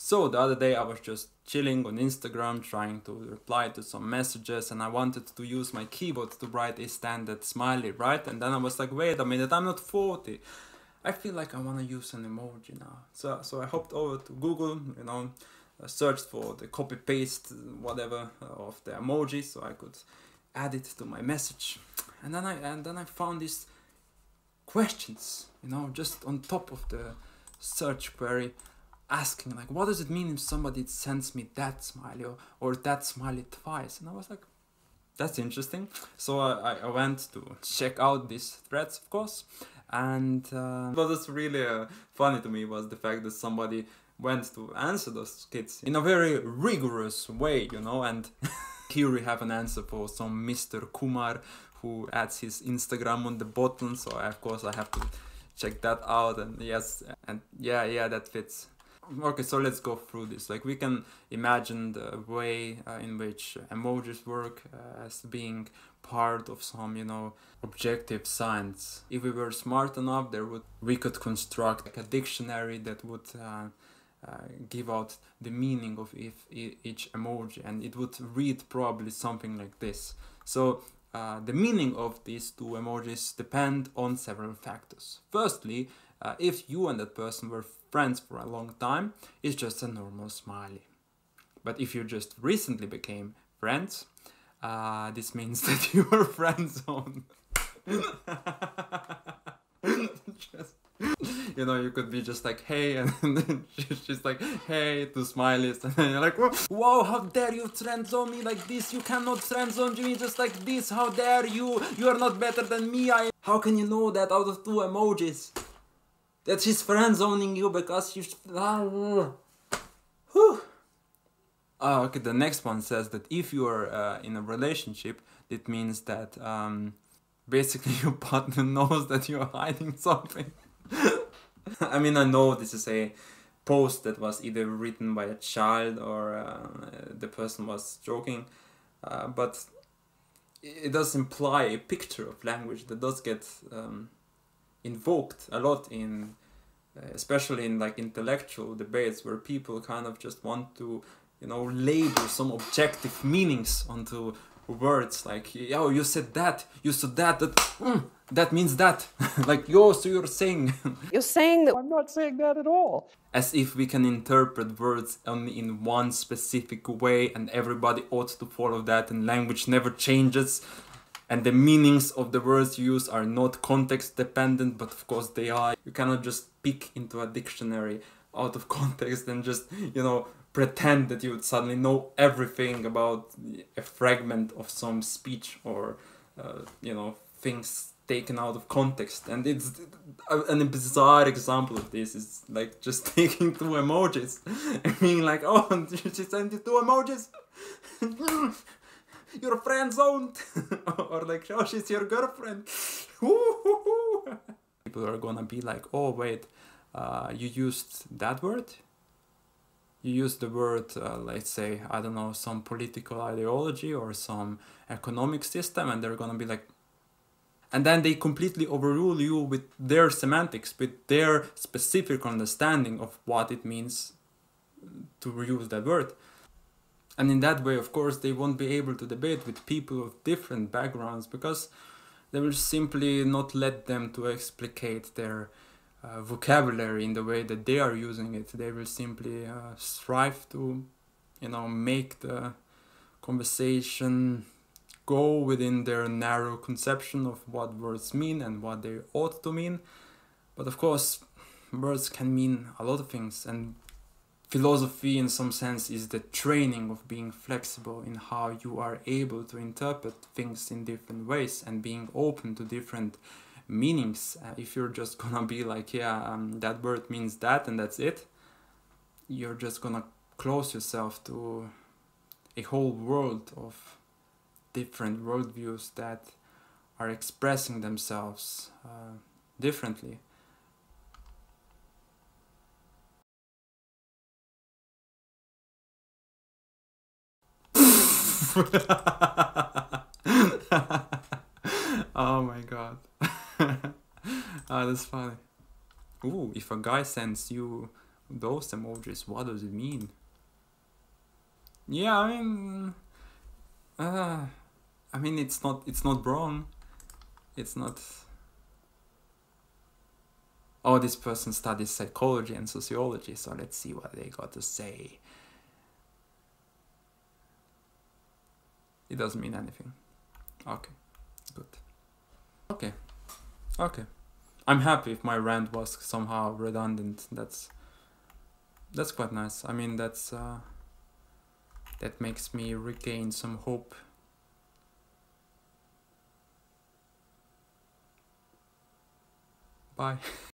So the other day I was just chilling on Instagram trying to reply to some messages, and I wanted to use my keyboard to write a standard smiley, right? And then I was like, wait a minute, I'm not 40. I feel like I want to use an emoji now. So I hopped over to Google, you know, searched for the copy paste whatever of the emoji so I could add it to my message. And then I found these questions, you know, just on top of the search query, asking like, what does it mean if somebody sends me that smiley or that smiley twice? And I was like, that's interesting. So I went to check out these threads, of course, and what was really funny to me was the fact that somebody went to answer those kids in a very rigorous way, you know, and here we have an answer for some Mr. Kumar who adds his Instagram on the bottom, so of course I have to check that out, and yes, and yeah, that fits. Okay, so let's go through this. Like, we can imagine the way in which emojis work as being part of some, you know, objective science. If we were smart enough, we could construct like a dictionary that would give out the meaning of each emoji, and it would read probably something like this. So the meaning of these two emojis depend on several factors. Firstly, if you and that person were friends for a long time, it's just a normal smiley. But if you just recently became friends, this means that you are friend zoned. You know, you could be just like, hey, and then she's like, hey, two smileys, and then you're like, whoa, how dare you friend zone me like this? You cannot friend zone me just like this. How dare you? You are not better than me. How can you know that out of two emojis? That she's friend zoning you because you. Okay, the next one says that if you are in a relationship, it means that basically your partner knows that you are hiding something. I mean, I know this is a post that was either written by a child or the person was joking, but it does imply a picture of language that does get invoked a lot in, especially in like intellectual debates where people kind of just want to, you know, label some objective meanings onto words, like, yo, you said that, that means that. Like, yo, so you're saying You're saying that. I'm not saying that at all. As if we can interpret words only in one specific way and everybody ought to follow that, and language never changes and the meanings of the words you use are not context dependent, but of course they are. You cannot just pick into a dictionary out of context and just, you know, pretend that you would suddenly know everything about a fragment of some speech or, you know, things taken out of context. And it's a bizarre example of this is like just taking two emojis and being like, oh, she sent you two emojis. You're friend zoned. Or like, oh, she's your girlfriend. People are gonna be like, oh, wait, you used that word? You use the word, let's say, I don't know, some political ideology or some economic system, and they're gonna be like, and then they completely overrule you with their semantics, with their specific understanding of what it means to use that word. And in that way, of course, they won't be able to debate with people of different backgrounds because they will simply not let them to explicate their vocabulary in the way that they are using it. They will simply strive to, you know, make the conversation go within their narrow conception of what words mean and what they ought to mean. But of course, words can mean a lot of things, and philosophy in some sense is the training of being flexible in how you are able to interpret things in different ways and being open to different meanings. If you're just gonna be like, yeah, that word means that and that's it, you're just gonna close yourself to a whole world of different worldviews that are expressing themselves differently. Oh my god. Oh, that's funny. Ooh, if a guy sends you Those emojis, what does it mean? Yeah, I mean, it's not wrong. It's not. Oh, this person studies psychology and sociology, so let's see what they got to say. It doesn't mean anything. Okay, good. Okay. I'm happy if my rant was somehow redundant. That's quite nice. I mean, that makes me regain some hope. Bye.